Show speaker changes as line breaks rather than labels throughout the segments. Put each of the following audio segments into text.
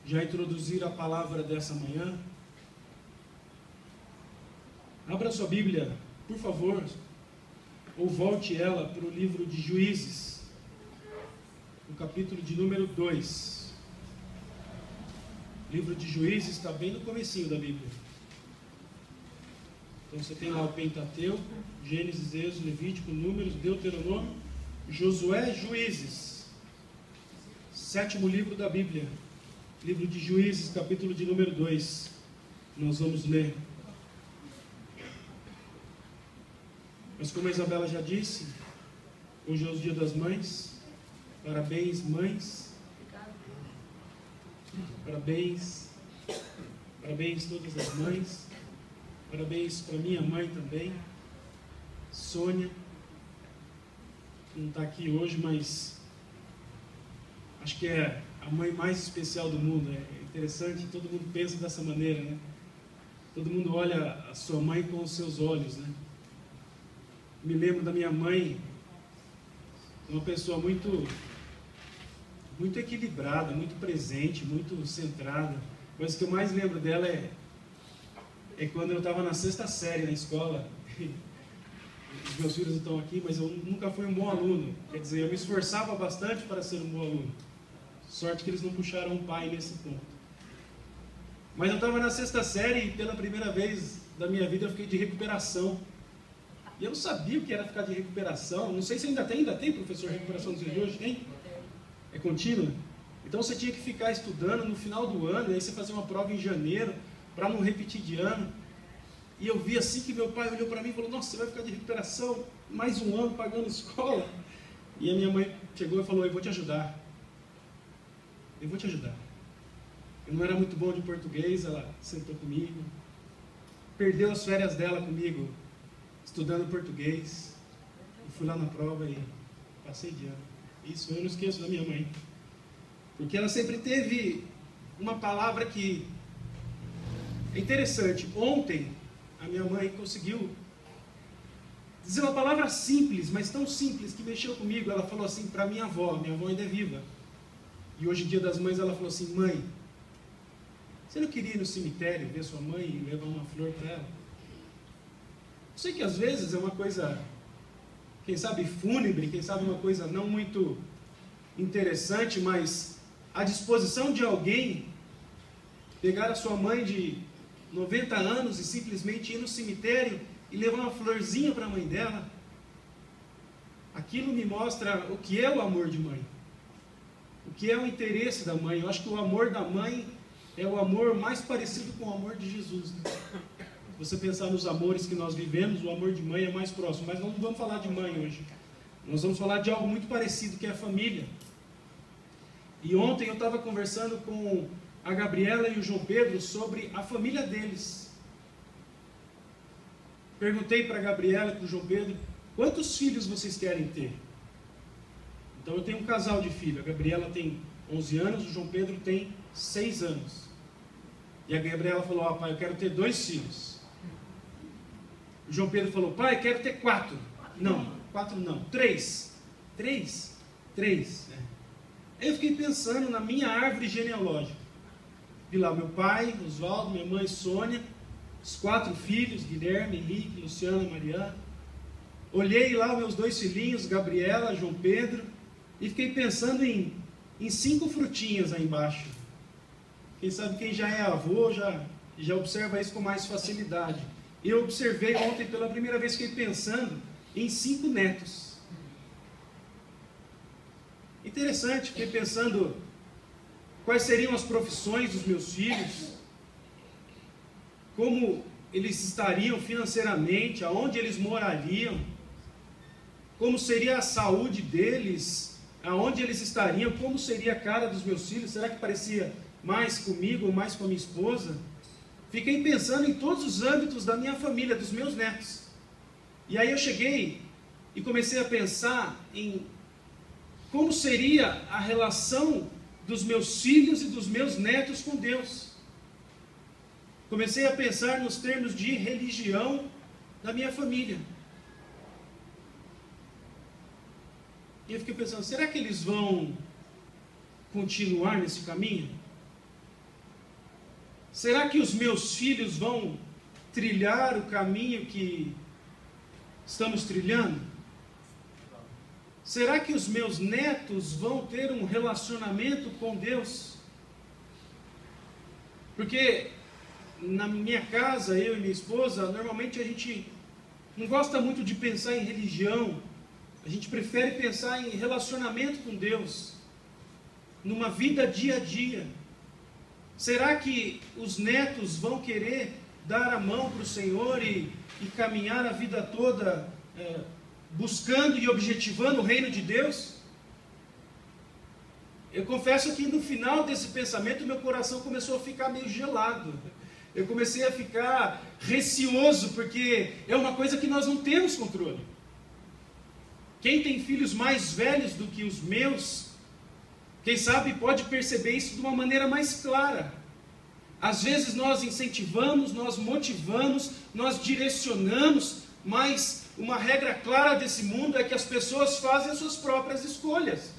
já introduzir a palavra dessa manhã, abra sua Bíblia, por favor, ou volte ela para o livro de Juízes, no capítulo de número 2. O livro de Juízes está bem no comecinho da Bíblia. Então você tem lá o Pentateuco, Gênesis, Êxodo, Levítico, Números, Deuteronômio, Josué, Juízes. 7º livro da Bíblia, livro de Juízes, capítulo de número 2. Nós vamos ler. Mas como a Isabela já disse, hoje é o Dia das Mães. Parabéns, mães. Parabéns. Parabéns a todas as mães. Parabéns para minha mãe também, Sônia, que não está aqui hoje, mas acho que é a mãe mais especial do mundo. É interessante, todo mundo pensa dessa maneira, né? Todo mundo olha a sua mãe com os seus olhos, né? Me lembro da minha mãe, uma pessoa muito equilibrada, muito presente, muito centrada. Mas o que eu mais lembro dela é quando eu estava na 6ª série na escola. Os meus filhos estão aqui, mas eu nunca fui um bom aluno. Quer dizer, eu me esforçava bastante para ser um bom aluno. Sorte que eles não puxaram o pai nesse ponto. Mas eu estava na 6ª série e pela primeira vez da minha vida eu fiquei de recuperação. E eu não sabia o que era ficar de recuperação. Não sei se ainda tem professor de recuperação nos dias de hoje? Tem? É contínua? Então você tinha que ficar estudando no final do ano, e aí você fazia uma prova em janeiro, para não repetir de ano. E eu vi assim que meu pai olhou para mim e falou: nossa, você vai ficar de recuperação mais um ano pagando escola? E a minha mãe chegou e falou: eu vou te ajudar. Eu vou te ajudar. Eu não era muito bom de português, ela sentou comigo, perdeu as férias dela comigo, estudando português. Eu fui lá na prova e passei de ano. Isso eu não esqueço da minha mãe. Porque ela sempre teve uma palavra que é interessante. Ontem, a minha mãe conseguiu dizer uma palavra simples, mas tão simples que mexeu comigo. Ela falou assim para minha avó ainda é viva. E hoje, Dia das Mães, ela falou assim: mãe, você não queria ir no cemitério ver sua mãe e levar uma flor para ela? Eu sei que às vezes é uma coisa, quem sabe fúnebre, quem sabe uma coisa não muito interessante, mas a disposição de alguém pegar a sua mãe de 90 anos e simplesmente ir no cemitério e levar uma florzinha para a mãe dela, aquilo me mostra o que é o amor de mãe, o que é o interesse da mãe. Eu acho que o amor da mãe é o amor mais parecido com o amor de Jesus, né? Se você pensar nos amores que nós vivemos, o amor de mãe é mais próximo. Mas nós não vamos falar de mãe hoje. Nós vamos falar de algo muito parecido, que é a família. E ontem eu estava conversando com a Gabriela e o João Pedro sobre a família deles. Perguntei para a Gabriela e para o João Pedro: quantos filhos vocês querem ter? Então eu tenho um casal de filhos. A Gabriela tem 11 anos, o João Pedro tem 6 anos. E a Gabriela falou: ó, pai, eu quero ter 2 filhos. O João Pedro falou: pai, eu quero ter 4. Não, 4 não, 3. 3? 3. Aí eu fiquei pensando na minha árvore genealógica. Vi lá meu pai, Oswaldo, minha mãe, Sônia, os 4 filhos, Guilherme, Henrique, Luciana, Mariana. Olhei lá meus 2 filhinhos, Gabriela, João Pedro, e fiquei pensando em 5 frutinhas aí embaixo. Quem sabe quem já é avô já observa isso com mais facilidade. Eu observei ontem pela primeira vez, fiquei pensando em 5 netos. Interessante, fiquei pensando quais seriam as profissões dos meus filhos, como eles estariam financeiramente, aonde eles morariam, como seria a saúde deles, aonde eles estariam, como seria a cara dos meus filhos, será que parecia mais comigo ou mais com a minha esposa? Fiquei pensando em todos os âmbitos da minha família, dos meus netos. E aí eu cheguei e comecei a pensar em como seria a relação dos meus filhos e dos meus netos com Deus. Comecei a pensar nos termos de religião da minha família. E eu fiquei pensando, será que eles vão continuar nesse caminho? Será que os meus filhos vão trilhar o caminho que estamos trilhando? Será que os meus netos vão ter um relacionamento com Deus? Porque na minha casa, eu e minha esposa, normalmente a gente não gosta muito de pensar em religião. A gente prefere pensar em relacionamento com Deus, numa vida dia a dia. Será que os netos vão querer dar a mão para o Senhor e caminhar a vida toda buscando e objetivando o reino de Deus? Eu confesso que no final desse pensamento meu coração começou a ficar meio gelado. Eu comecei a ficar receoso, porque é uma coisa que nós não temos controle. Quem tem filhos mais velhos do que os meus, quem sabe pode perceber isso de uma maneira mais clara. Às vezes nós incentivamos, nós motivamos, nós direcionamos, mas uma regra clara desse mundo é que as pessoas fazem as suas próprias escolhas.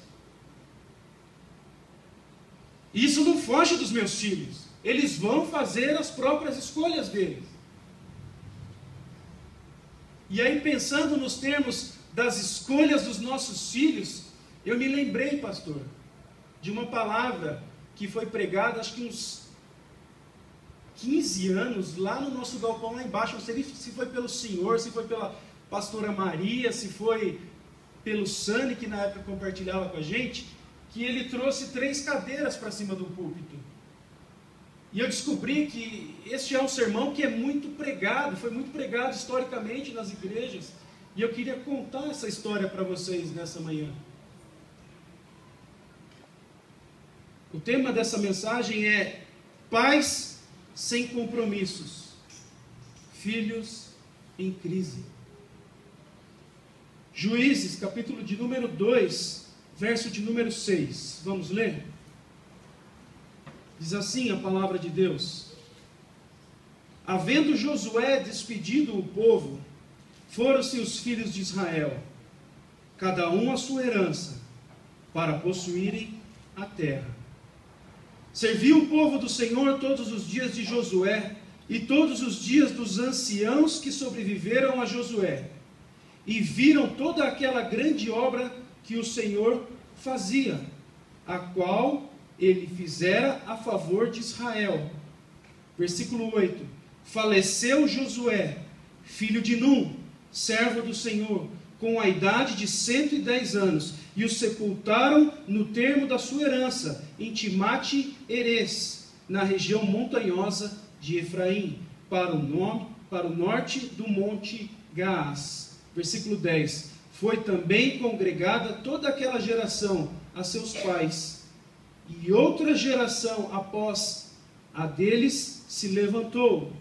Isso não foge dos meus filhos. Eles vão fazer as próprias escolhas deles. E aí, pensando nos termos das escolhas dos nossos filhos, eu me lembrei, pastor, de uma palavra que foi pregada, acho que uns 15 anos, lá no nosso galpão lá embaixo. Não sei se foi pelo senhor, se foi pela pastora Maria, se foi pelo Sani, que na época compartilhava com a gente, que ele trouxe 3 cadeiras para cima do púlpito. E eu descobri que este é um sermão que é muito pregado, foi muito pregado historicamente nas igrejas. E eu queria contar essa história para vocês nessa manhã. O tema dessa mensagem é pais sem compromissos, filhos em crise. Juízes, capítulo de número 2, verso de número 6. Vamos ler? Diz assim a palavra de Deus: havendo Josué despedido o povo, foram-se os filhos de Israel, cada um a sua herança, para possuírem a terra. Serviu o povo do Senhor todos os dias de Josué, e todos os dias dos anciãos que sobreviveram a Josué, e viram toda aquela grande obra que o Senhor fazia, a qual ele fizera a favor de Israel. Versículo 8: faleceu Josué, filho de Num, servo do Senhor, com a idade de 110 anos, e o sepultaram no termo da sua herança, em Timate-Herês, na região montanhosa de Efraim, para o norte do monte Gaás. Versículo 10: foi também congregada toda aquela geração a seus pais, e outra geração após a deles se levantou,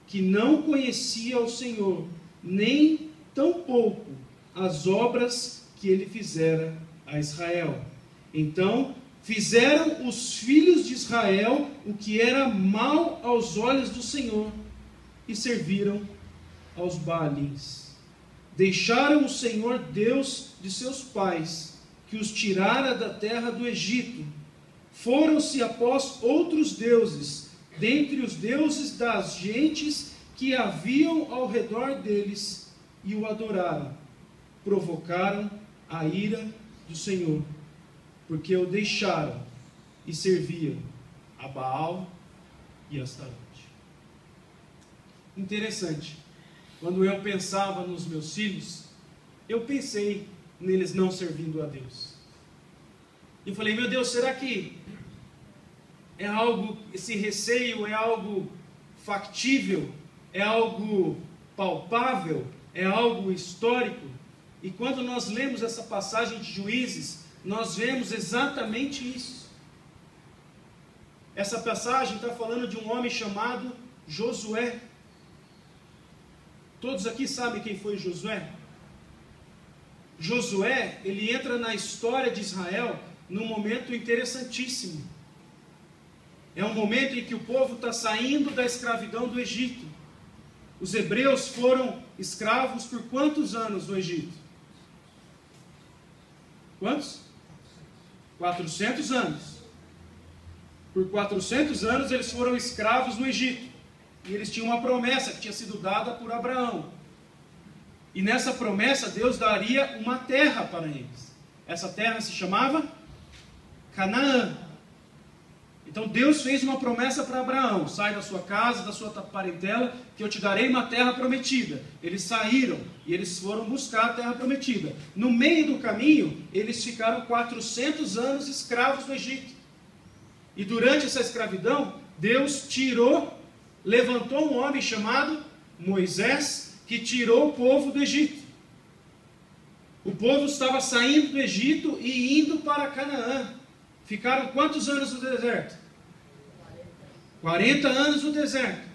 que não conhecia o Senhor, nem tampouco as obras que ele fizera a Israel. Então fizeram os filhos de Israel o que era mal aos olhos do Senhor, e serviram aos Baalins. Deixaram o Senhor Deus de seus pais, que os tirara da terra do Egito. Foram-se após outros deuses, dentre os deuses das gentes que haviam ao redor deles, e o adoraram. Provocaram a ira do Senhor, porque o deixaram e serviam a Baal e a Astarote. Interessante. Quando eu pensava nos meus filhos, eu pensei neles não servindo a Deus. E eu falei, meu Deus, será que é algo, esse receio é algo factível, é algo palpável, é algo histórico? E quando nós lemos essa passagem de Juízes, nós vemos exatamente isso. Essa passagem está falando de um homem chamado Josué. Todos aqui sabem quem foi Josué? Josué, ele entra na história de Israel num momento interessantíssimo. É um momento em que o povo está saindo da escravidão do Egito. Os hebreus foram escravos por quantos anos no Egito? Quantos? 400 anos. Por 400 anos eles foram escravos no Egito. E eles tinham uma promessa que tinha sido dada por Abraão. E nessa promessa Deus daria uma terra para eles. Essa terra se chamava Canaã. Então Deus fez uma promessa para Abraão: sai da sua casa, da sua parentela, que eu te darei uma terra prometida. Eles saíram e eles foram buscar a terra prometida. No meio do caminho, eles ficaram 400 anos escravos no Egito. E durante essa escravidão, Deus levantou um homem chamado Moisés, que tirou o povo do Egito. O povo estava saindo do Egito e indo para Canaã. Ficaram quantos anos no deserto? 40 anos no deserto.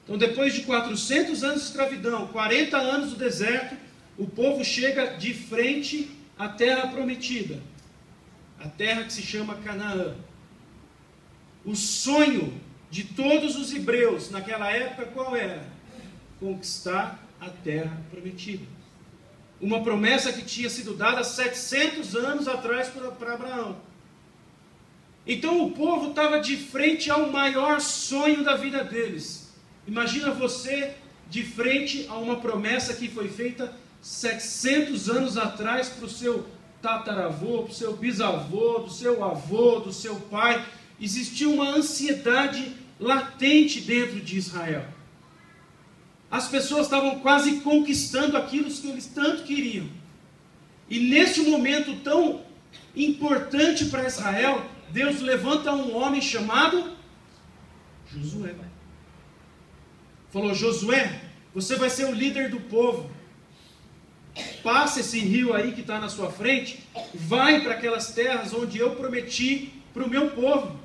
Então, depois de 400 anos de escravidão, 40 anos no deserto, o povo chega de frente à terra prometida. A terra que se chama Canaã. O sonho de todos os hebreus naquela época qual era? Conquistar a terra prometida. Uma promessa que tinha sido dada 700 anos atrás para Abraão. Então o povo estava de frente ao maior sonho da vida deles. Imagina você de frente a uma promessa que foi feita 700 anos atrás para o seu tataravô, para o seu bisavô, do seu avô, do seu pai. Existia uma ansiedade latente dentro de Israel. As pessoas estavam quase conquistando aquilo que eles tanto queriam. E neste momento tão importante para Israel, Deus levanta um homem chamado Josué. Falou: Josué, você vai ser o líder do povo. Passa esse rio aí que está na sua frente, vai para aquelas terras onde eu prometi para o meu povo.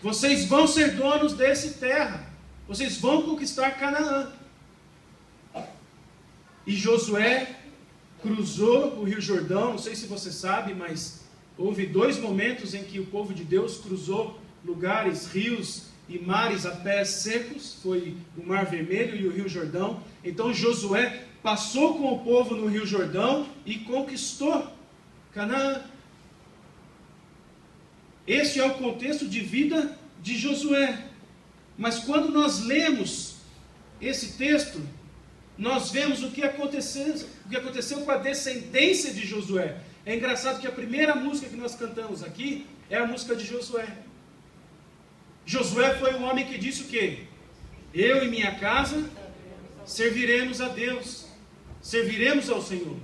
Vocês vão ser donos dessa terra. Vocês vão conquistar Canaã. E Josué cruzou o Rio Jordão. Não sei se você sabe, mas houve 2 momentos em que o povo de Deus cruzou lugares, rios e mares a pés secos. Foi o Mar Vermelho e o Rio Jordão. Então Josué passou com o povo no Rio Jordão e conquistou Canaã. Este é o contexto de vida de Josué. Mas quando nós lemos esse texto, nós vemos o que aconteceu com a descendência de Josué. É engraçado que a primeira música que nós cantamos aqui é a música de Josué. Josué foi um homem que disse o quê? Eu e minha casa serviremos a Deus, serviremos ao Senhor.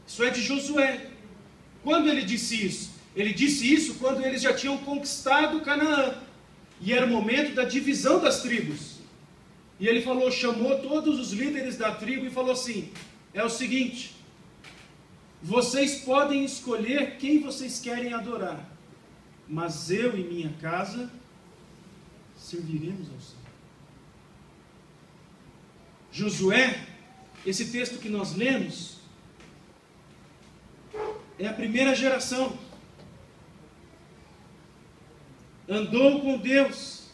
Isso é de Josué. Quando ele disse isso? Ele disse isso quando eles já tinham conquistado Canaã. E era o momento da divisão das tribos. E ele chamou todos os líderes da tribo e falou assim: é o seguinte, vocês podem escolher quem vocês querem adorar, mas eu e minha casa serviremos ao Senhor. Josué, esse texto que nós lemos, é a primeira geração. Andou com Deus,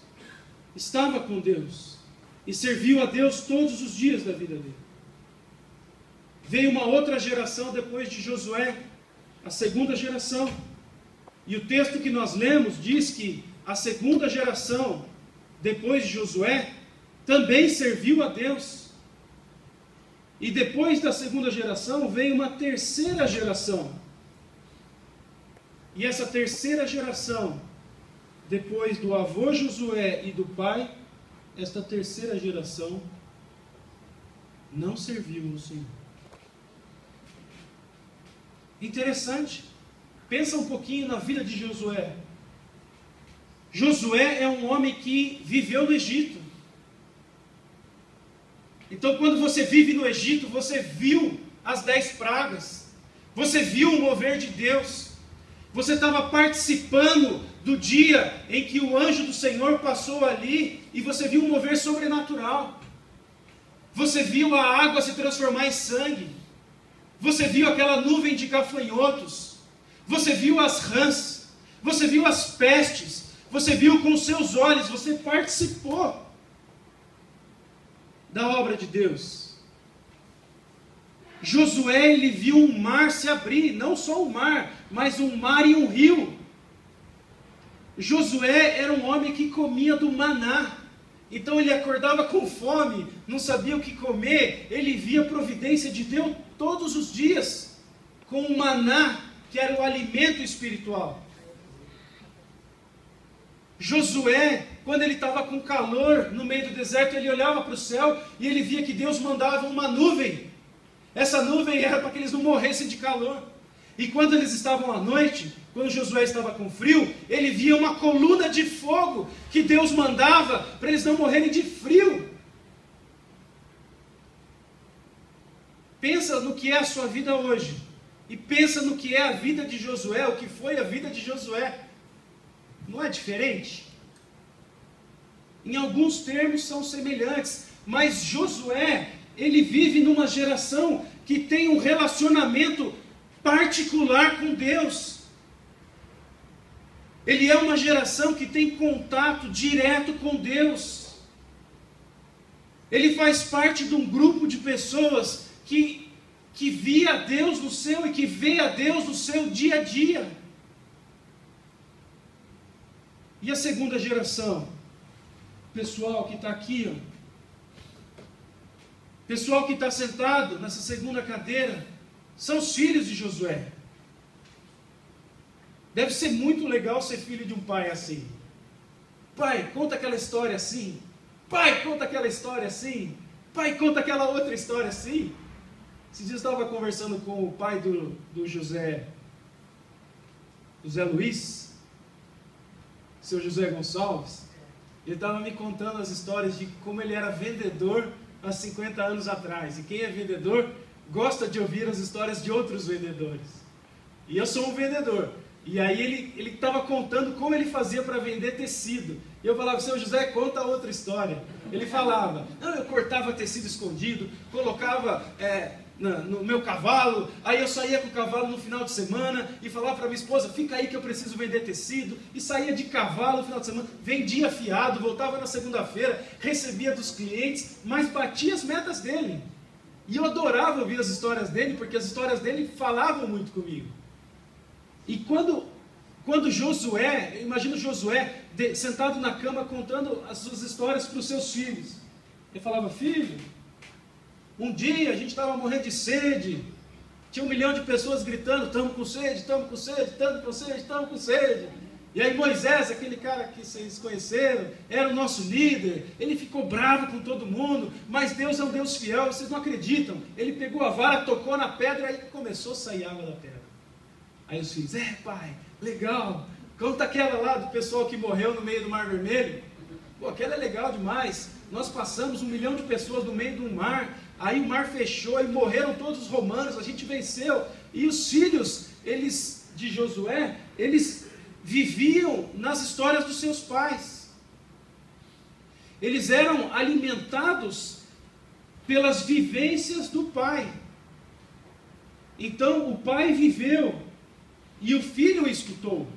estava com Deus e serviu a Deus todos os dias da vida dele. Veio uma outra geração depois de Josué, a segunda geração. E o texto que nós lemos diz que a segunda geração, depois de Josué, também serviu a Deus. E depois da segunda geração veio uma terceira geração. E essa terceira geração, depois do avô Josué e do pai, esta terceira geração não serviu ao Senhor. Interessante. Pensa um pouquinho na vida de Josué. Josué é um homem que viveu no Egito. Então, quando você vive no Egito, você viu as 10 pragas. Você viu o mover de Deus. Você estava participando do dia em que o anjo do Senhor passou ali e você viu um mover sobrenatural. Você viu a água se transformar em sangue. Você viu aquela nuvem de gafanhotos. Você viu as rãs. Você viu as pestes. Você viu com os seus olhos. Você participou da obra de Deus. Josué, ele viu um mar se abrir. Não só um mar, mas um mar e um rio. Josué era um homem que comia do maná. Então ele acordava com fome, não sabia o que comer, ele via a providência de Deus todos os dias, com o maná, que era o alimento espiritual. Josué, quando ele estava com calor no meio do deserto, ele olhava para o céu e ele via que Deus mandava uma nuvem. Essa nuvem era para que eles não morressem de calor. E quando eles estavam à noite, quando Josué estava com frio, ele via uma coluna de fogo que Deus mandava para eles não morrerem de frio. Pensa no que é a sua vida hoje. E pensa no que é a vida de Josué, o que foi a vida de Josué. Não é diferente? Em alguns termos são semelhantes, mas Josué, ele vive numa geração que tem um relacionamento particular com Deus. Ele é uma geração que tem contato direto com Deus. Ele faz parte de um grupo de pessoas que via Deus no seu e que vê a Deus no seu dia a dia. E a segunda geração? Pessoal que está aqui, pessoal que está sentado nessa segunda cadeira, são os filhos de Josué. Deve ser muito legal ser filho de um pai assim. Pai, conta aquela história assim. Pai, conta aquela história assim. Pai, conta aquela outra história assim. Esses dias eu estava conversando com o pai do José Luiz, seu José Gonçalves. Ele estava me contando as histórias de como ele era vendedor há 50 anos atrás. E quem é vendedor gosta de ouvir as histórias de outros vendedores. E eu sou um vendedor. E aí ele estava contando como ele fazia para vender tecido. E eu falava, seu José, conta outra história. Ele falava, não, eu cortava tecido escondido, colocava no meu cavalo, aí eu saía com o cavalo no final de semana e falava para minha esposa, fica aí que eu preciso vender tecido, e saía de cavalo no final de semana, vendia fiado, voltava na segunda-feira, recebia dos clientes, mas batia as metas dele. E eu adorava ouvir as histórias dele, porque as histórias dele falavam muito comigo. E quando Josué, imagina Josué sentado na cama contando as suas histórias para os seus filhos. Ele falava, filho, um dia a gente estava morrendo de sede, tinha 1 milhão de pessoas gritando, estamos com sede, estamos com sede, estamos com sede, estamos com sede. E aí Moisés, aquele cara que vocês conheceram, era o nosso líder, ele ficou bravo com todo mundo, mas Deus é um Deus fiel, vocês não acreditam. Ele pegou a vara, tocou na pedra e começou a sair água da pedra. Aí os filhos, pai, legal, conta aquela lá do pessoal que morreu no meio do Mar Vermelho. Pô, aquela é legal demais. Nós passamos 1 milhão de pessoas no meio do mar, aí o mar fechou e morreram todos os romanos, a gente venceu. E os filhos, de Josué, eles viviam nas histórias dos seus pais. Eles eram alimentados pelas vivências do pai. Então o pai viveu e o filho escutou.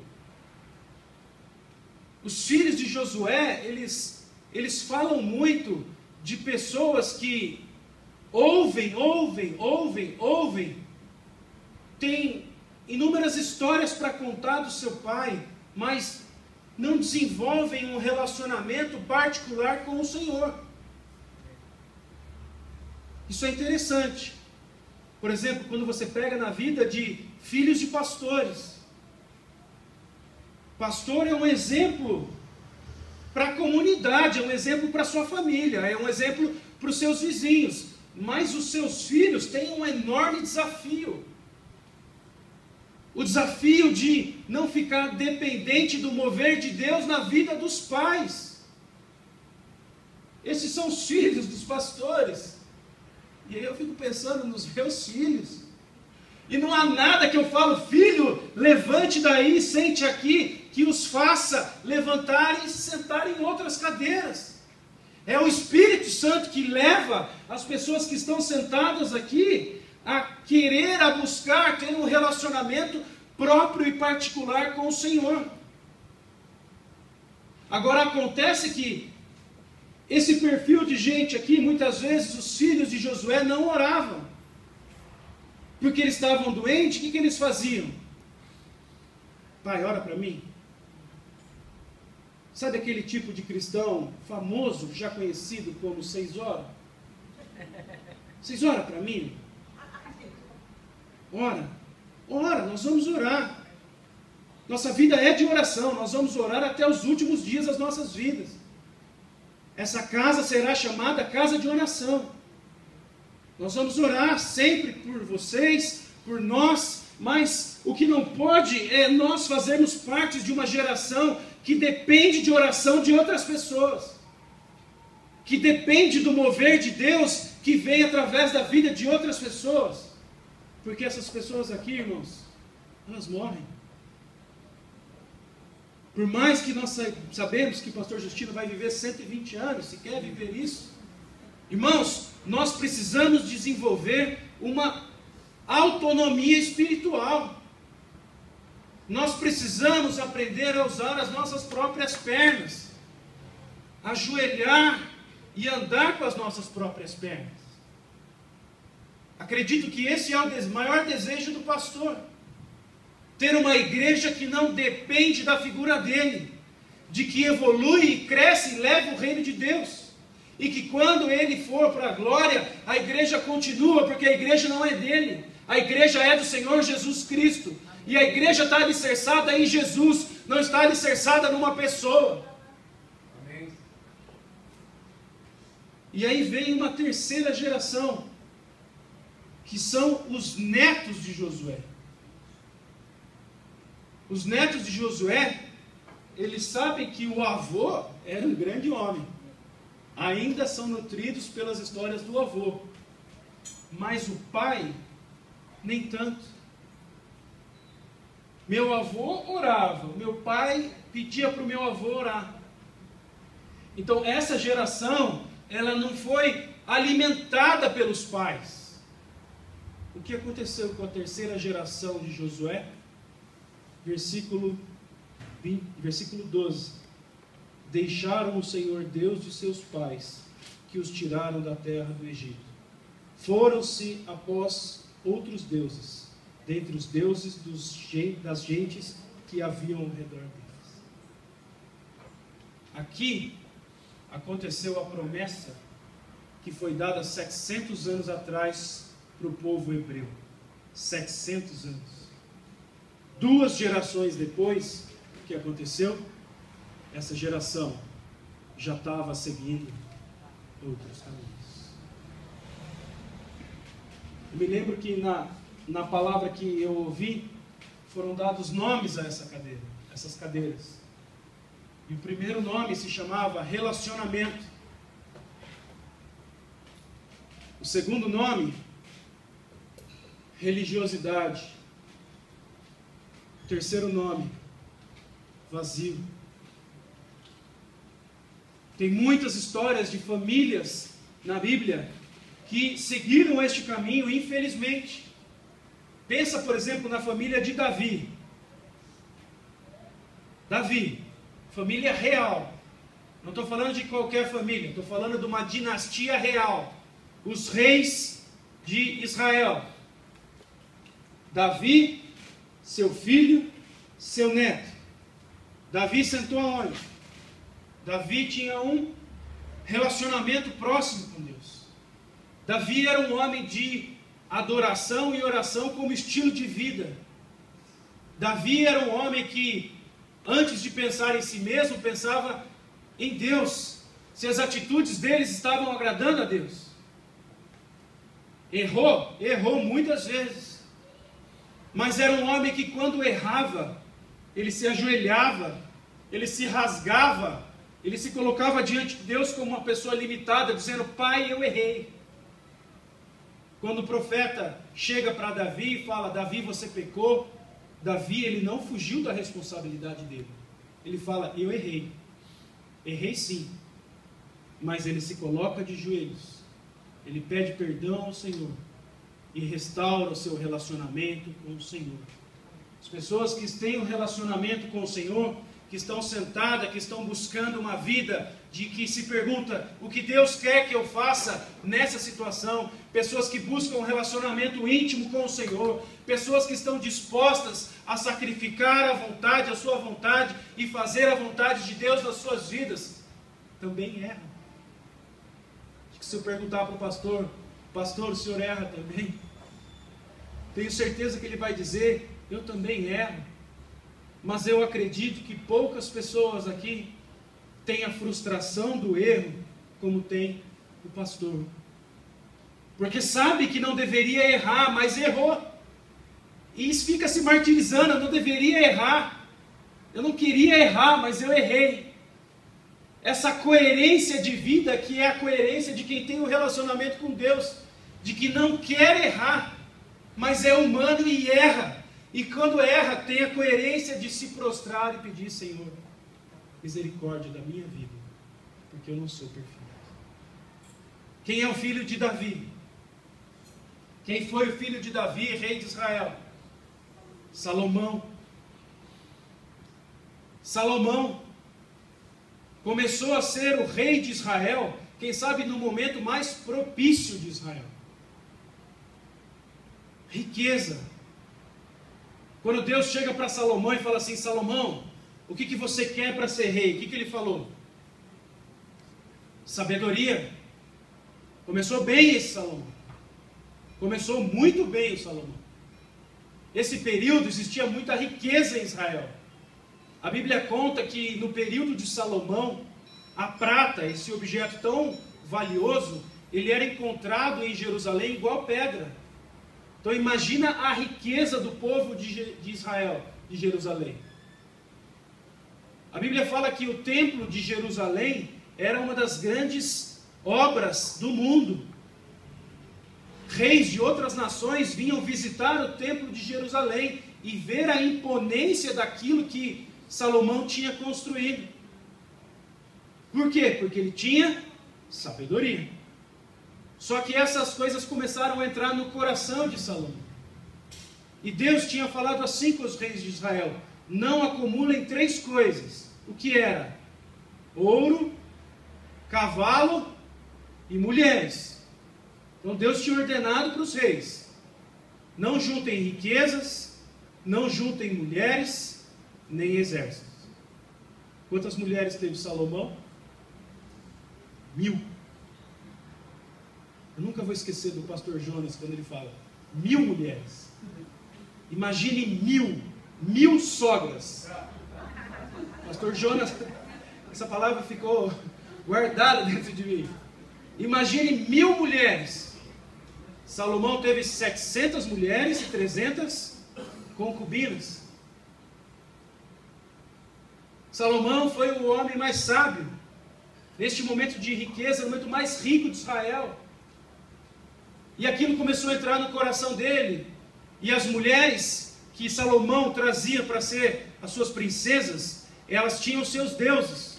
Os filhos de Josué, eles falam muito de pessoas que ouvem, tem inúmeras histórias para contar do seu pai, mas não desenvolvem um relacionamento particular com o Senhor. Isso é interessante. Por exemplo, quando você pega na vida de filhos de pastores. Pastor é um exemplo para a comunidade, é um exemplo para a sua família, é um exemplo para os seus vizinhos. Mas os seus filhos têm um enorme desafio. O desafio de não ficar dependente do mover de Deus na vida dos pais. Esses são os filhos dos pastores. E aí eu fico pensando nos meus filhos. E não há nada que eu falo, filho, levante daí, sente aqui, que os faça levantarem e se sentarem em outras cadeiras. É o Espírito Santo que leva as pessoas que estão sentadas aqui a querer, a buscar, ter um relacionamento próprio e particular com o Senhor. Agora acontece que esse perfil de gente aqui, muitas vezes os filhos de Josué não oravam. Porque eles estavam doentes, o que eles faziam? Pai, ora para mim. Sabe aquele tipo de cristão famoso, já conhecido como 6 horas? 6 horas para mim? Ora, nós vamos orar. Nossa vida é de oração, nós vamos orar até os últimos dias das nossas vidas. Essa casa será chamada casa de oração. Nós vamos orar sempre por vocês, por nós, mas o que não pode é nós fazermos parte de uma geração que depende de oração de outras pessoas, que depende do mover de Deus que vem através da vida de outras pessoas, porque essas pessoas aqui, irmãos, elas morrem. Por mais que nós sabemos que o pastor Justino vai viver 120 anos, se quer viver isso, irmãos, nós precisamos desenvolver uma autonomia espiritual. Nós precisamos aprender a usar as nossas próprias pernas, ajoelhar e andar com as nossas próprias pernas. Acredito que esse é o maior desejo do pastor. Ter uma igreja que não depende da figura dele, de que evolui e cresce e leva o reino de Deus. E que quando ele for para a glória, a igreja continua, porque a igreja não é dele. A igreja é do Senhor Jesus Cristo. E a igreja está alicerçada em Jesus, não está alicerçada numa pessoa. Amém. E aí vem uma terceira geração, que são os netos de Josué. Os netos de Josué, eles sabem que o avô era um grande homem. Ainda são nutridos pelas histórias do avô. Mas o pai, nem tanto. Meu avô orava, meu pai pedia para o meu avô orar. Então essa geração, ela não foi alimentada pelos pais. O que aconteceu com a terceira geração de Josué? Versículo 12. Deixaram o Senhor Deus de seus pais, que os tiraram da terra do Egito. Foram-se após outros deuses, dentre os deuses das gentes que haviam ao redor deles. Aqui aconteceu a promessa que foi dada 700 anos atrás para o povo hebreu. 700 anos. 2 gerações depois, o que aconteceu? Essa geração já estava seguindo outros caminhos. Eu me lembro que na palavra que eu ouvi, foram dados nomes a essas cadeiras. E o primeiro nome se chamava relacionamento. O segundo nome, religiosidade. O terceiro nome, vazio. Tem muitas histórias de famílias na Bíblia que seguiram este caminho, infelizmente. Pensa, por exemplo, na família de Davi. Davi, família real. Não estou falando de qualquer família, estou falando de uma dinastia real. Os reis de Israel. Davi, seu filho, seu neto. Davi sentou aonde? Davi tinha um relacionamento próximo com Deus. Davi era um homem de adoração e oração como estilo de vida. Davi era um homem que, antes de pensar em si mesmo, pensava em Deus, se as atitudes deles estavam agradando a Deus. Errou muitas vezes, mas era um homem que quando errava, ele se ajoelhava, ele se rasgava, ele se colocava diante de Deus como uma pessoa limitada, dizendo: Pai, eu errei. Quando o profeta chega para Davi e fala: Davi, você pecou. Davi, ele não fugiu da responsabilidade dele. Ele fala: eu errei. Errei sim. Mas ele se coloca de joelhos. Ele pede perdão ao Senhor. E restaura o seu relacionamento com o Senhor. As pessoas que têm um relacionamento com o Senhor, que estão sentadas, que estão buscando uma vida de que se pergunta o que Deus quer que eu faça nessa situação, pessoas que buscam um relacionamento íntimo com o Senhor, pessoas que estão dispostas a sacrificar a vontade, a sua vontade e fazer a vontade de Deus nas suas vidas, também erram. Acho que se eu perguntar para o pastor, o senhor erra também? Tenho certeza que ele vai dizer, eu também erro. Mas eu acredito que poucas pessoas aqui têm a frustração do erro como tem o pastor. Porque sabe que não deveria errar, mas errou. E fica se martirizando, eu não deveria errar. Eu não queria errar, mas eu errei. Essa coerência de vida que é a coerência de quem tem um relacionamento com Deus. De que não quer errar, mas é humano e erra. E quando erra, tem a coerência de se prostrar e pedir, Senhor, misericórdia da minha vida, porque eu não sou perfeito. Quem é o filho de Davi? Quem foi o filho de Davi, rei de Israel? Salomão. Salomão começou a ser o rei de Israel, quem sabe no momento mais propício de Israel. Riqueza. Quando Deus chega para Salomão e fala assim, Salomão, o que você quer para ser rei? O que ele falou? Sabedoria. Começou bem esse Salomão. Começou muito bem o Salomão. Esse período existia muita riqueza em Israel. A Bíblia conta que no período de Salomão, a prata, esse objeto tão valioso, ele era encontrado em Jerusalém igual pedra. Então imagina a riqueza do povo de Israel, de Jerusalém. A Bíblia fala que o templo de Jerusalém era uma das grandes obras do mundo. Reis de outras nações vinham visitar o templo de Jerusalém e ver a imponência daquilo que Salomão tinha construído. Por quê? Porque ele tinha sabedoria. Só que essas coisas começaram a entrar no coração de Salomão. E Deus tinha falado assim com os reis de Israel: não acumulem 3 coisas. O que era? Ouro, cavalo e mulheres. Então Deus tinha ordenado para os reis: não juntem riquezas, não juntem mulheres, nem exércitos. Quantas mulheres teve Salomão? 1000. Eu nunca vou esquecer do pastor Jonas quando ele fala 1000 mulheres. Imagine 1000 sogras. Pastor Jonas, essa palavra ficou guardada dentro de mim. Imagine 1000 mulheres. Salomão teve 700 mulheres e 300 concubinas. Salomão foi o homem mais sábio. Neste momento de riqueza, no momento mais rico de Israel. E aquilo começou a entrar no coração dele. E as mulheres que Salomão trazia para ser as suas princesas, elas tinham seus deuses.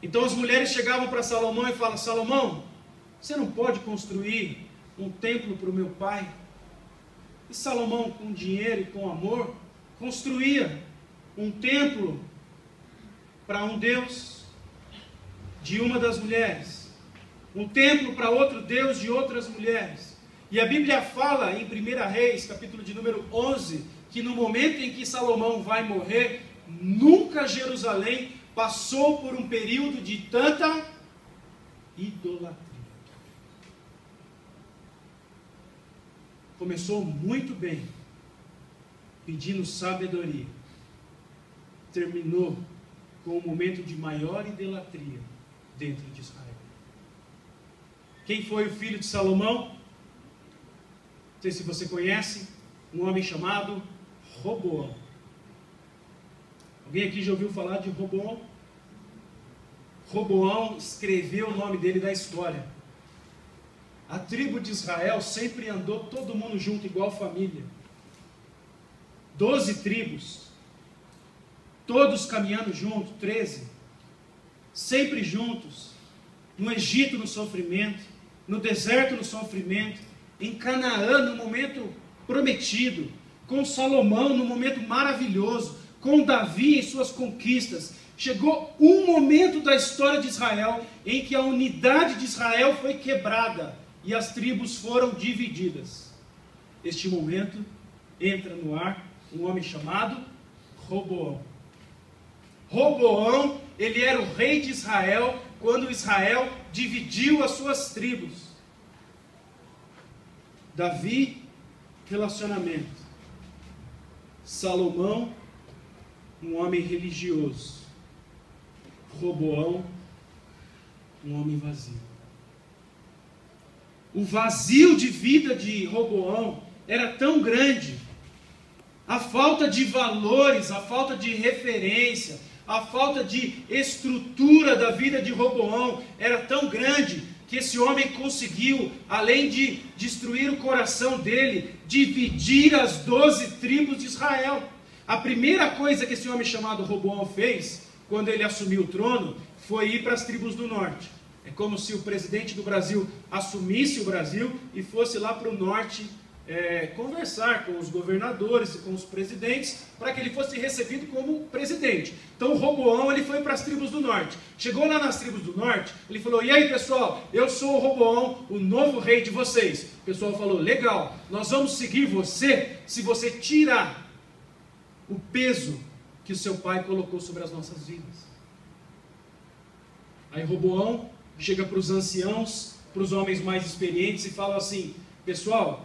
Então as mulheres chegavam para Salomão e falavam: Salomão, você não pode construir um templo para o meu pai? E Salomão, com dinheiro e com amor, construía um templo para um deus de uma das mulheres. Um templo para outro deus de outras mulheres. E a Bíblia fala em 1 Reis, capítulo de número 11, que no momento em que Salomão vai morrer, nunca Jerusalém passou por um período de tanta idolatria. Começou muito bem, pedindo sabedoria. Terminou com um momento de maior idolatria dentro de Israel. Quem foi o filho de Salomão? Não sei se você conhece, um homem chamado Roboão. Alguém aqui já ouviu falar de Roboão? Roboão escreveu o nome dele na história. A tribo de Israel sempre andou todo mundo junto, igual família. 12 tribos, todos caminhando junto, 13, sempre juntos, no Egito no sofrimento, no deserto no sofrimento, em Canaã no momento prometido, com Salomão no momento maravilhoso, com Davi em suas conquistas, chegou um momento da história de Israel em que a unidade de Israel foi quebrada e as tribos foram divididas. Este momento entra no ar um homem chamado Roboão. Roboão, ele era o rei de Israel quando Israel dividiu as suas tribos. Davi, relacionamento. Salomão, um homem religioso. Roboão, um homem vazio. O vazio de vida de Roboão era tão grande, a falta de valores, a falta de referência, a falta de estrutura da vida de Roboão era tão grande, que esse homem conseguiu, além de destruir o coração dele, dividir as 12 tribos de Israel. A primeira coisa que esse homem chamado Roboão fez, quando ele assumiu o trono, foi ir para as tribos do norte. É como se o presidente do Brasil assumisse o Brasil e fosse lá para o norte conversar com os governadores e com os presidentes, para que ele fosse recebido como presidente. Então Roboão, ele foi para as tribos do norte. Chegou lá nas tribos do norte, ele falou: e aí pessoal, eu sou o Roboão, o novo rei de vocês. O pessoal falou: legal, nós vamos seguir você se você tirar o peso que o seu pai colocou sobre as nossas vidas. Aí Roboão chega para os anciãos, para os homens mais experientes e fala assim: pessoal,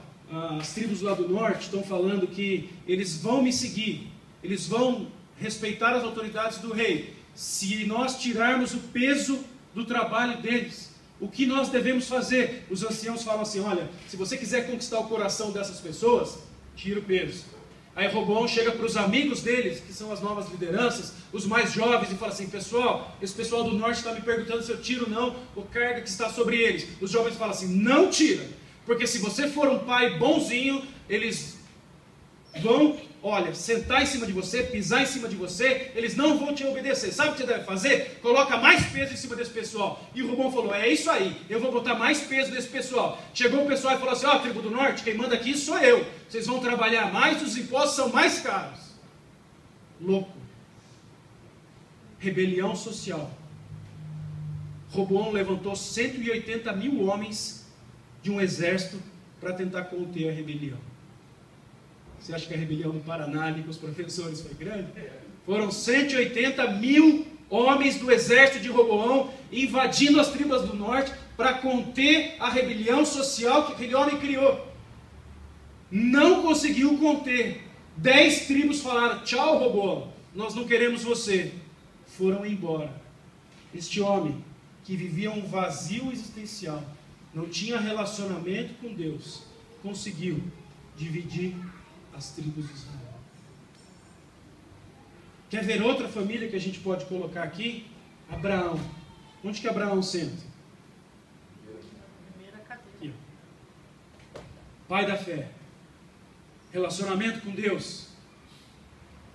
as tribos lá do norte estão falando que eles vão me seguir, eles vão respeitar as autoridades do rei, se nós tirarmos o peso do trabalho deles. O que nós devemos fazer? Os anciãos falam assim: olha, se você quiser conquistar o coração dessas pessoas, tira o peso. Aí Roboão chega para os amigos deles, que são as novas lideranças, os mais jovens, e fala assim: pessoal, esse pessoal do norte está me perguntando se eu tiro ou não o carga que está sobre eles. Os jovens falam assim: não tira. Porque se você for um pai bonzinho, eles vão, olha, sentar em cima de você, pisar em cima de você, eles não vão te obedecer. Sabe o que você deve fazer? Coloca mais peso em cima desse pessoal. E o Roboão falou: é isso aí, eu vou botar mais peso nesse pessoal. Chegou o pessoal e falou assim: ó, tribo do norte, quem manda aqui sou eu. Vocês vão trabalhar mais, os impostos são mais caros. Louco. Rebelião social. Roboão levantou 180 mil homens de um exército para tentar conter a rebelião. Você acha que a rebelião no Paraná ali com os professores foi grande? Foram 180 mil homens do exército de Roboão invadindo as tribos do norte para conter a rebelião social que aquele homem criou. Não conseguiu conter. 10 tribos falaram: tchau, Roboão, nós não queremos você. Foram embora. Este homem que vivia um vazio existencial, não tinha relacionamento com Deus, conseguiu dividir as tribos de Israel. Quer ver outra família que a gente pode colocar aqui? Abraão. Onde que Abraão senta? Aqui. Pai da fé. Relacionamento com Deus.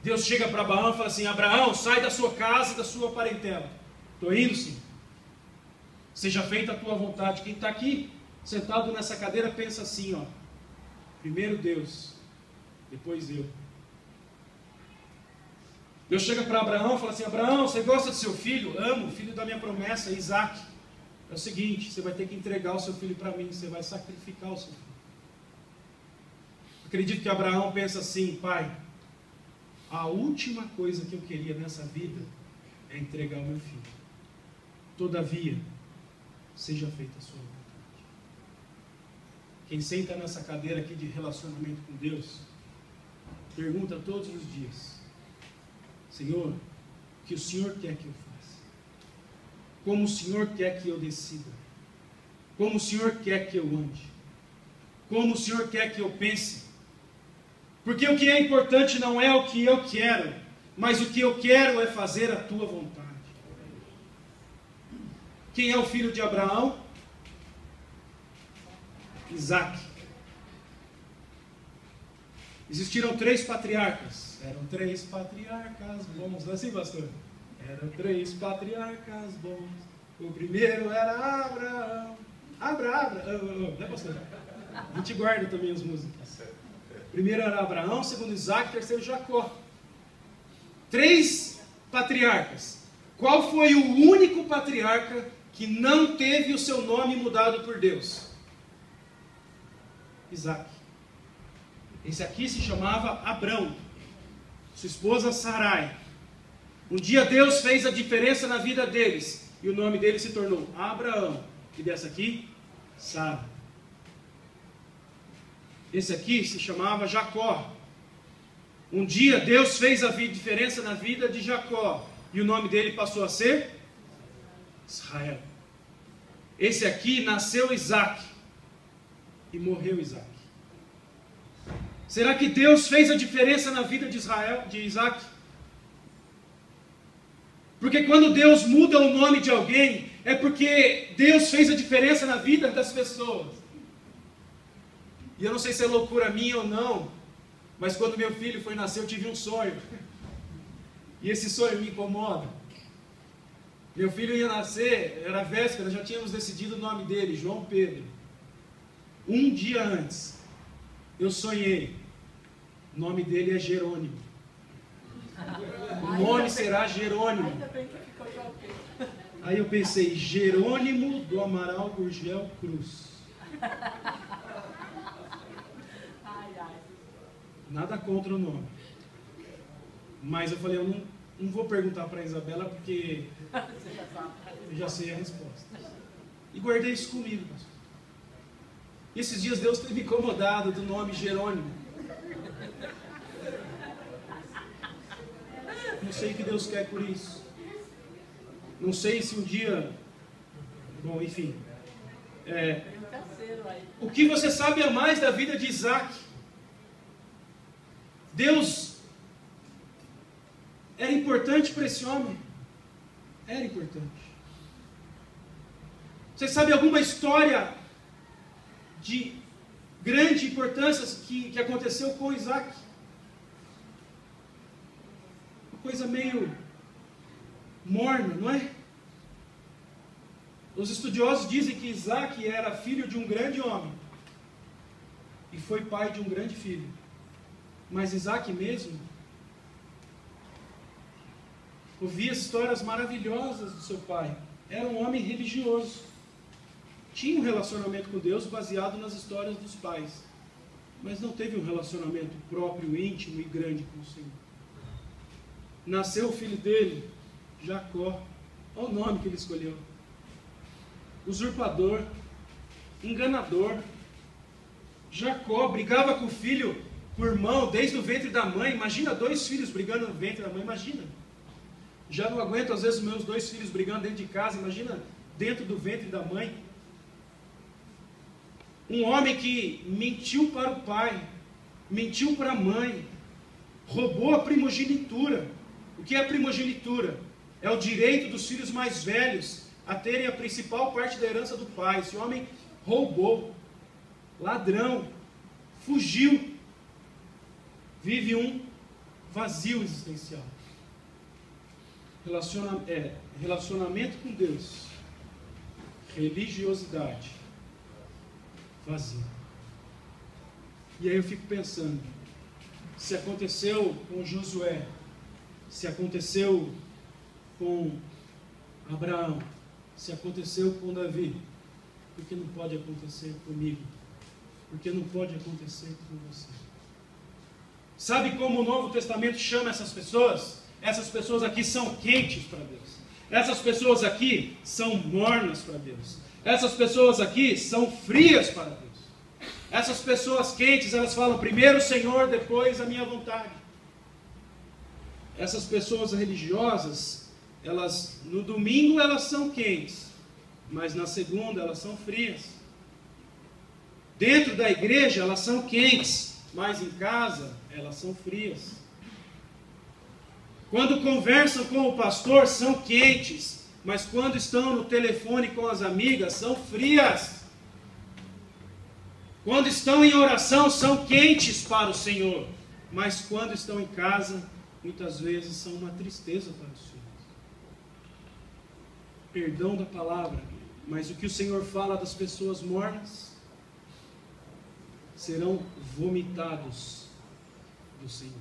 Deus chega para Abraão e fala assim: Abraão, sai da sua casa e da sua parentela. Estou indo sim. Seja feita a tua vontade. Quem está aqui sentado nessa cadeira pensa assim, ó: primeiro Deus, depois eu. Deus chega para Abraão e fala assim: Abraão, você gosta do seu filho? Amo, filho da minha promessa, Isaac. É o seguinte, você vai ter que entregar o seu filho para mim, você vai sacrificar o seu filho. Acredito que Abraão pensa assim: pai, a última coisa que eu queria nessa vida é entregar o meu filho. Todavia, seja feita a sua vontade. Quem senta nessa cadeira aqui de relacionamento com Deus, pergunta todos os dias: Senhor, o que o Senhor quer que eu faça? Como o Senhor quer que eu decida? Como o Senhor quer que eu ande? Como o Senhor quer que eu pense? Porque o que é importante não é o que eu quero, mas o que eu quero é fazer a tua vontade. Quem é o filho de Abraão? Isaac. Existiram 3 patriarcas. Eram 3 patriarcas bons. Não é assim, pastor? Eram 3 patriarcas bons. O primeiro era Abraão. Não é, pastor? A gente guarda também as músicas. Primeiro era Abraão, segundo Isaac, terceiro Jacó. 3 patriarcas. Qual foi o único patriarca que não teve o seu nome mudado por Deus? Isaac. Esse aqui se chamava Abrão. Sua esposa Sarai. Um dia Deus fez a diferença na vida deles. E o nome dele se tornou Abraão. E dessa aqui, Sara. Esse aqui se chamava Jacó. Um dia Deus fez a diferença na vida de Jacó. E o nome dele passou a ser Israel. Esse aqui nasceu Isaac. E morreu Isaac. Será que Deus fez a diferença na vida de Isaac? Porque quando Deus muda o nome de alguém, é porque Deus fez a diferença na vida das pessoas. E eu não sei se é loucura minha ou não, mas quando meu filho foi nascer, eu tive um sonho. E esse sonho me incomoda. Meu filho ia nascer, era véspera, já tínhamos decidido o nome dele, João Pedro. Um dia antes, eu sonhei. O nome dele é Jerônimo. O nome será Jerônimo. Aí eu pensei, Jerônimo do Amaral Gurgel Cruz. Nada contra o nome. Mas eu falei, eu não vou perguntar para a Isabela porque eu já sei a resposta. E guardei isso comigo, pastor. E esses dias Deus teve incomodado do nome Jerônimo. Não sei o que Deus quer por isso. Não sei se um dia... Bom, enfim. O que você sabe a mais da vida de Isaac? Deus era importante para esse homem? Era importante. Você sabe alguma história de grande importância que aconteceu com Isaac? Uma coisa meio morna, não é? Os estudiosos dizem que Isaac era filho de um grande homem e foi pai de um grande filho. Mas Isaac mesmo ouvia histórias maravilhosas do seu pai. Era um homem religioso. Tinha um relacionamento com Deus baseado nas histórias dos pais. Mas não teve um relacionamento próprio, íntimo e grande com o Senhor. Nasceu o filho dele, Jacó. Olha o nome que ele escolheu. Usurpador, enganador. Jacó brigava com o filho, com o irmão, desde o ventre da mãe. Imagina 2 filhos brigando no ventre da mãe, imagina. Já não aguento às vezes meus 2 filhos brigando dentro de casa, imagina dentro do ventre da mãe. Um homem que mentiu para o pai, mentiu para a mãe, roubou a primogenitura. O que é a primogenitura? É o direito dos filhos mais velhos a terem a principal parte da herança do pai. Esse homem roubou, ladrão, fugiu, vive um vazio existencial. Relacionamento com Deus, religiosidade, vazio. E aí eu fico pensando, se aconteceu com Josué, se aconteceu com Abraão, se aconteceu com Davi, por que não pode acontecer comigo? Por que não pode acontecer com você? Sabe como o Novo Testamento chama essas pessoas? Essas pessoas aqui são quentes para Deus. Essas pessoas aqui são mornas para Deus. Essas pessoas aqui são frias para Deus. Essas pessoas quentes, elas falam primeiro o Senhor, depois a minha vontade. Essas pessoas religiosas, elas no domingo elas são quentes, mas na segunda elas são frias. Dentro da igreja elas são quentes, mas em casa elas são frias. Quando conversam com o pastor são quentes, mas quando estão no telefone com as amigas são frias. Quando estão em oração são quentes para o Senhor, mas quando estão em casa muitas vezes são uma tristeza para os filhos. Perdão da palavra, mas o que o Senhor fala das pessoas mornas serão vomitados do Senhor.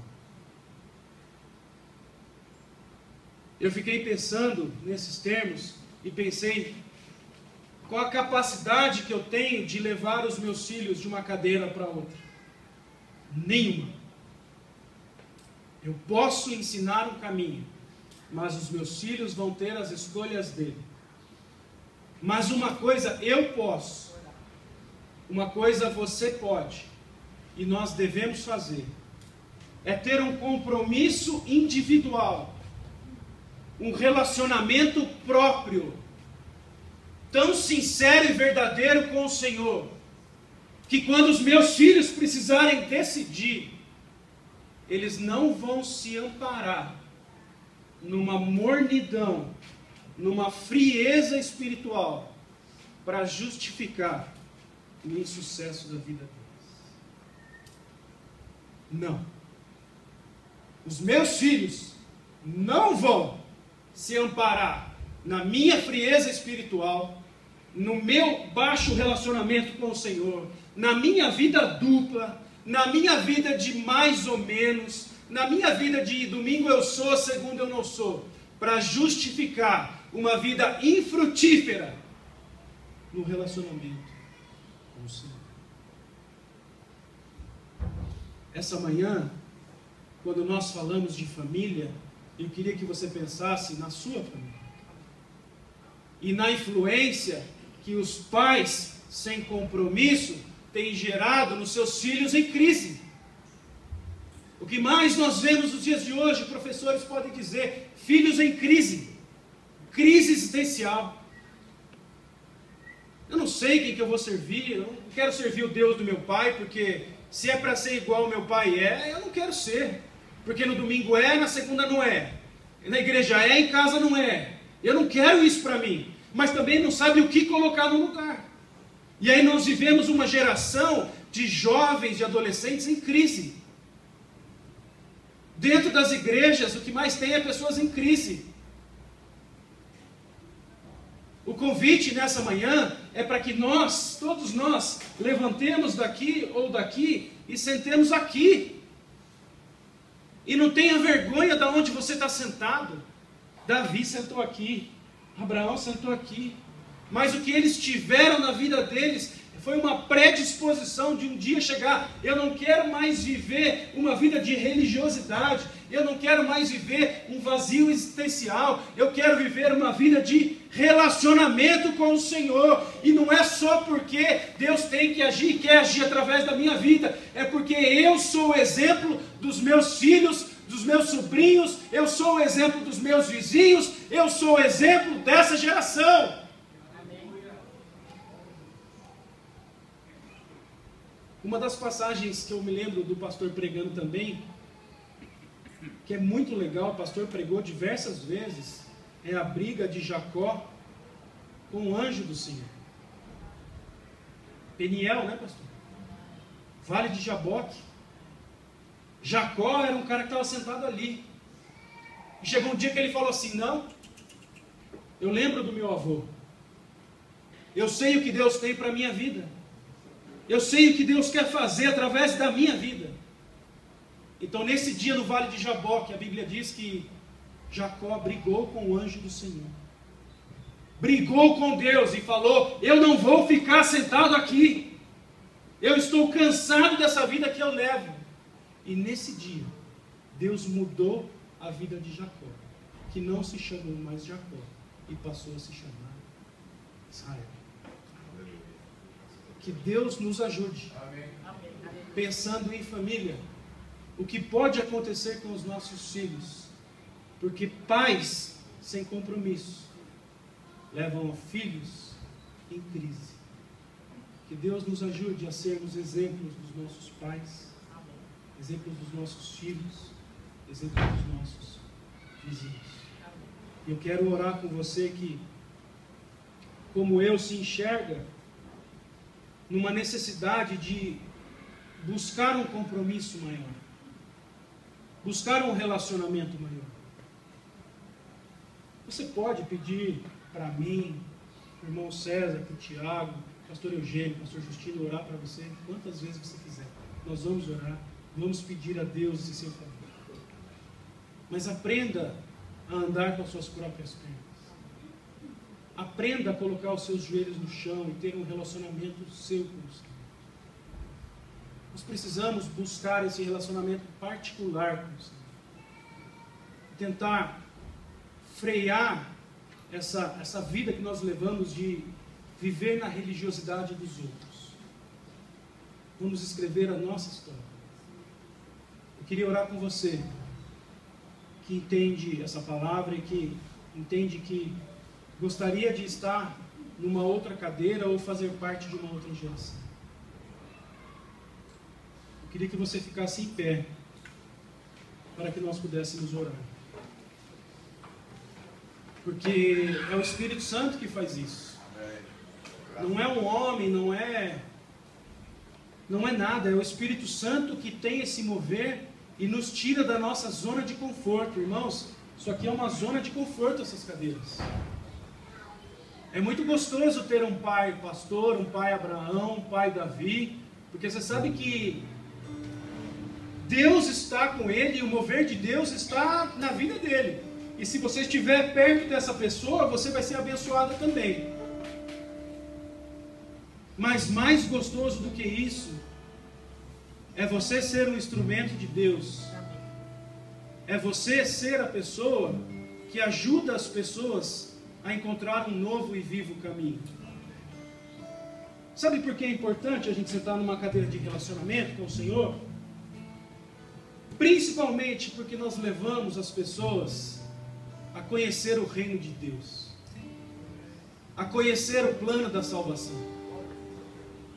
Eu fiquei pensando nesses termos e pensei qual a capacidade que eu tenho de levar os meus filhos de uma cadeira para outra. Nenhuma. Eu posso ensinar um caminho, mas os meus filhos vão ter as escolhas dele. Mas uma coisa eu posso, uma coisa você pode, e nós devemos fazer, é ter um compromisso individual, um relacionamento próprio, tão sincero e verdadeiro com o Senhor, que quando os meus filhos precisarem decidir, eles não vão se amparar numa mornidão, numa frieza espiritual, para justificar o insucesso da vida deles. Não. Os meus filhos não vão se amparar na minha frieza espiritual, no meu baixo relacionamento com o Senhor, na minha vida dupla, na minha vida de mais ou menos, na minha vida de domingo eu sou, segunda eu não sou, para justificar uma vida infrutífera no relacionamento com o Senhor. Essa manhã, quando nós falamos de família, eu queria que você pensasse na sua família e na influência que os pais sem compromisso têm gerado nos seus filhos em crise. O que mais nós vemos nos dias de hoje, professores podem dizer, filhos em crise, crise existencial. Eu não sei quem que eu vou servir, eu não quero servir o Deus do meu pai, porque se é para ser igual ao meu pai eu não quero ser. Porque no domingo na segunda não é. Na igreja em casa não é. Eu não quero isso para mim. Mas também não sabe o que colocar no lugar. E aí nós vivemos uma geração de jovens, de adolescentes em crise. Dentro das igrejas, o que mais tem é pessoas em crise. O convite nessa manhã é para que nós, todos nós, levantemos daqui ou daqui e sentemos aqui. E não tenha vergonha de onde você está sentado. Davi sentou aqui, Abraão sentou aqui. Mas o que eles tiveram na vida deles foi uma predisposição de um dia chegar. Eu não quero mais viver uma vida de religiosidade. Eu não quero mais viver um vazio existencial. Eu quero viver uma vida de relacionamento com o Senhor. E não é só porque Deus tem que agir e quer agir através da minha vida. É porque eu sou o exemplo dos meus filhos, dos meus sobrinhos. Eu sou o exemplo dos meus vizinhos. Eu sou o exemplo dessa geração. Uma das passagens que eu me lembro do pastor pregando também, que é muito legal, o pastor pregou diversas vezes, é a briga de Jacó com o anjo do Senhor. Peniel, né, pastor? Vale de Jaboque. Jacó era um cara que estava sentado ali. E chegou um dia que ele falou assim, não, eu lembro do meu avô. Eu sei o que Deus tem para a minha vida. Eu sei o que Deus quer fazer através da minha vida. Então nesse dia no Vale de Jaboque, a Bíblia diz que Jacó brigou com o anjo do Senhor. Brigou com Deus e falou, eu não vou ficar sentado aqui. Eu estou cansado dessa vida que eu levo. E nesse dia, Deus mudou a vida de Jacó, que não se chamou mais Jacó, e passou a se chamar Israel. Que Deus nos ajude, pensando em família, o que pode acontecer com os nossos filhos, porque pais sem compromisso levam a filhos em crise. Que Deus nos ajude a sermos exemplos dos nossos pais, exemplos dos nossos filhos, exemplos dos nossos vizinhos. E eu quero orar com você que, como eu, se enxerga numa necessidade de buscar um compromisso maior, buscar um relacionamento maior. Você pode pedir para mim, para o irmão César, para o Tiago, pastor Eugênio, pastor Justino, orar para você quantas vezes você quiser. Nós vamos orar, vamos pedir a Deus em seu favor. Mas aprenda a andar com as suas próprias pernas. Aprenda a colocar os seus joelhos no chão e ter um relacionamento seu com o Senhor. Nós precisamos buscar esse relacionamento particular com o Senhor. Tentar frear essa vida que nós levamos de viver na religiosidade dos outros. Vamos escrever a nossa história. Eu queria orar com você, que entende essa palavra e que entende que gostaria de estar numa outra cadeira ou fazer parte de uma outra geração. Eu queria que você ficasse em pé para que nós pudéssemos orar. Porque é o Espírito Santo que faz isso. Não é um homem, não é nada, é o Espírito Santo que tem esse mover e nos tira da nossa zona de conforto. Irmãos, isso aqui é uma zona de conforto, essas cadeiras. É muito gostoso ter um pai pastor, um pai Abraão, um pai Davi, porque você sabe que Deus está com ele e o mover de Deus está na vida dele. E se você estiver perto dessa pessoa, você vai ser abençoado também. Mas mais gostoso do que isso é você ser um instrumento de Deus. É você ser a pessoa que ajuda as pessoas a encontrar um novo e vivo caminho. Sabe por que é importante a gente sentar numa cadeira de relacionamento com o Senhor? Principalmente porque nós levamos as pessoas a conhecer o reino de Deus, a conhecer o plano da salvação.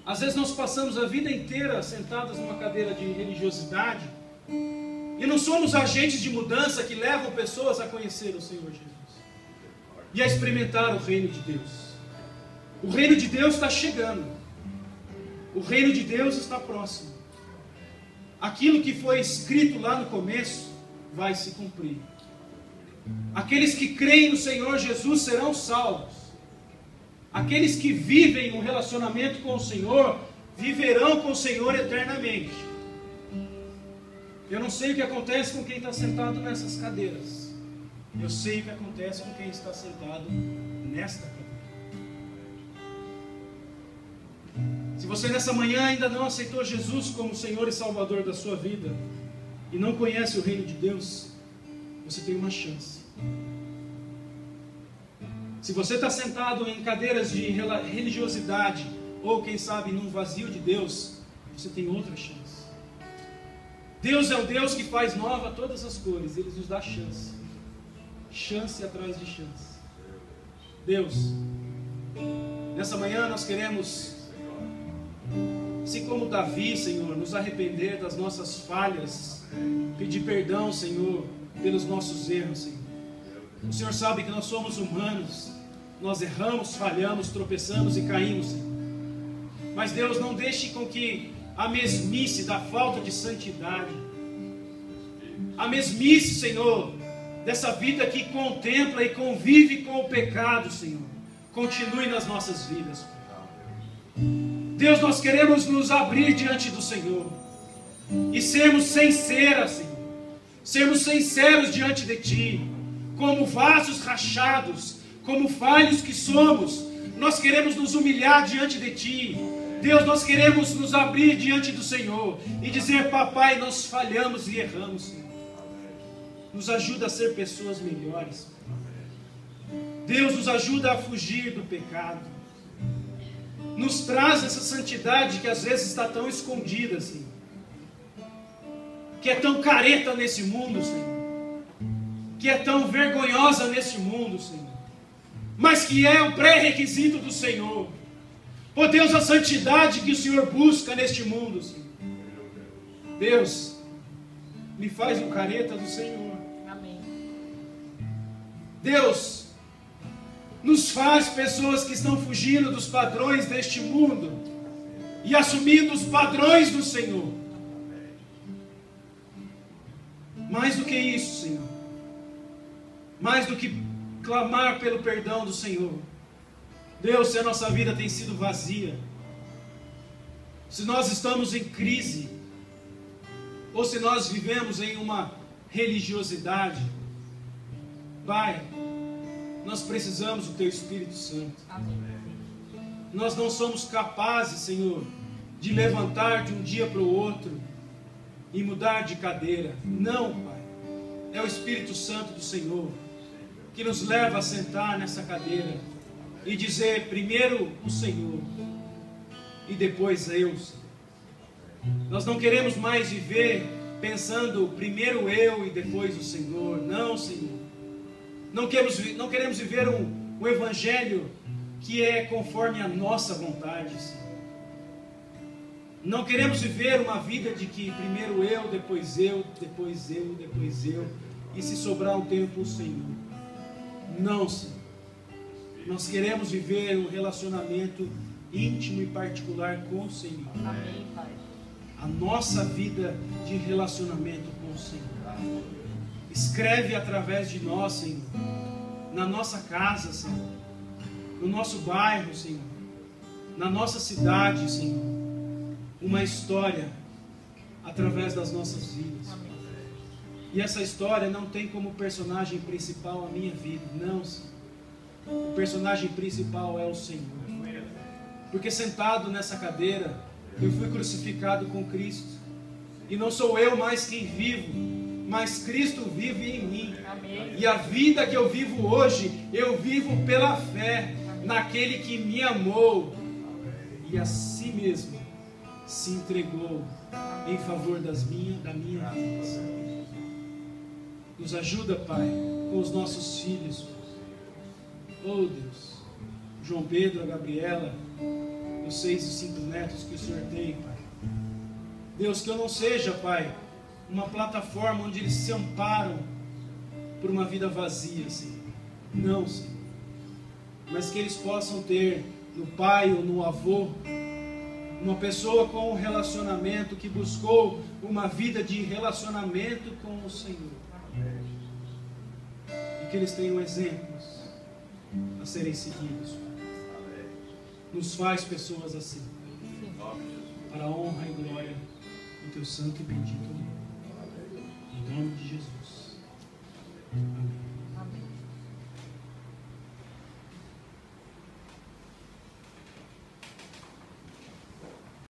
Às vezes nós passamos a vida inteira sentados numa cadeira de religiosidade e não somos agentes de mudança que levam pessoas a conhecer o Senhor Jesus e a experimentar o reino de Deus. O reino de Deus está chegando. O reino de Deus está próximo. Aquilo que foi escrito lá no começo vai se cumprir. Aqueles que creem no Senhor Jesus serão salvos. Aqueles que vivem um relacionamento com o Senhor viverão com o Senhor eternamente. Eu não sei o que acontece com quem está sentado nessas cadeiras. Eu sei o que acontece com quem está sentado nesta cadeira. Se você nessa manhã ainda não aceitou Jesus como Senhor e Salvador da sua vida e não conhece o reino de Deus, você tem uma chance. Se você está sentado em cadeiras de religiosidade ou quem sabe num vazio de Deus, você tem outra chance. Deus é o Deus que faz nova todas as cores. Ele nos dá chance. Chance atrás de chance. Deus, nessa manhã nós queremos, assim como Davi, Senhor, nos arrepender das nossas falhas, pedir perdão, Senhor, pelos nossos erros, Senhor. O Senhor sabe que nós somos humanos, nós erramos, falhamos, tropeçamos e caímos, Senhor. Mas Deus, não deixe com que a mesmice da falta de santidade, a mesmice, Senhor, dessa vida que contempla e convive com o pecado, Senhor, continue nas nossas vidas. Deus, nós queremos nos abrir diante do Senhor e sermos sinceros, Senhor, sermos sinceros diante de Ti, como vasos rachados, como falhos que somos. Nós queremos nos humilhar diante de Ti. Deus, nós queremos nos abrir diante do Senhor e dizer: papai, nós falhamos e erramos, Senhor. Nos ajuda a ser pessoas melhores. Deus, nos ajuda a fugir do pecado. Nos traz essa santidade que às vezes está tão escondida, Senhor, que é tão careta nesse mundo, Senhor, que é tão vergonhosa nesse mundo, Senhor, mas que é o pré-requisito do Senhor. Ó Deus, a santidade que o Senhor busca neste mundo, Senhor. Deus, me faz um careta do Senhor.
Amém.
Deus, nos faz pessoas que estão fugindo dos padrões deste mundo e assumindo os padrões do Senhor. Mais do que isso, Senhor, mais do que clamar pelo perdão do Senhor, Deus, se a nossa vida tem sido vazia, se nós estamos em crise, ou se nós vivemos em uma religiosidade, Pai, nós precisamos do Teu Espírito Santo. Nós não somos capazes, Senhor, de levantar de um dia para o outro e mudar de cadeira. Não, Pai. É o Espírito Santo do Senhor que nos leva a sentar nessa cadeira e dizer primeiro o Senhor e depois eu, Senhor. Nós não queremos mais viver pensando primeiro eu e depois o Senhor. Não, Senhor. Não queremos viver um evangelho que é conforme a nossa vontade, Senhor. Não queremos viver uma vida de que primeiro eu, depois eu, depois eu, depois eu, e se sobrar um tempo o Senhor. Não, Senhor. Nós queremos viver um relacionamento íntimo e particular com o Senhor.
Amém, Pai.
A nossa vida de relacionamento com o Senhor. Escreve através de nós, Senhor, na nossa casa, Senhor, no nosso bairro, Senhor, na nossa cidade, Senhor, uma história através das nossas vidas.
Amém.
E essa história não tem como personagem principal a minha vida, não, Senhor. O personagem principal é o Senhor. Porque sentado nessa cadeira, eu fui crucificado com Cristo. E não sou eu mais quem vivo, mas Cristo vive em mim.
Amém.
E a vida que eu vivo hoje, eu vivo pela fé naquele que me amou e a si mesmo se entregou em favor da minha vida. Nos ajuda, Pai, com os nossos filhos. Oh Deus, João Pedro, a Gabriela, os 6 e 5 netos que o Senhor tem, Pai. Deus, que eu não seja, Pai, uma plataforma onde eles se amparam por uma vida vazia, Senhor. Não, Senhor. Mas que eles possam ter no pai ou no avô uma pessoa com um relacionamento que buscou uma vida de relacionamento com o Senhor. E que eles tenham exemplos a serem seguidos. Nos faz pessoas assim, para a honra e glória do Teu santo e bendito nome.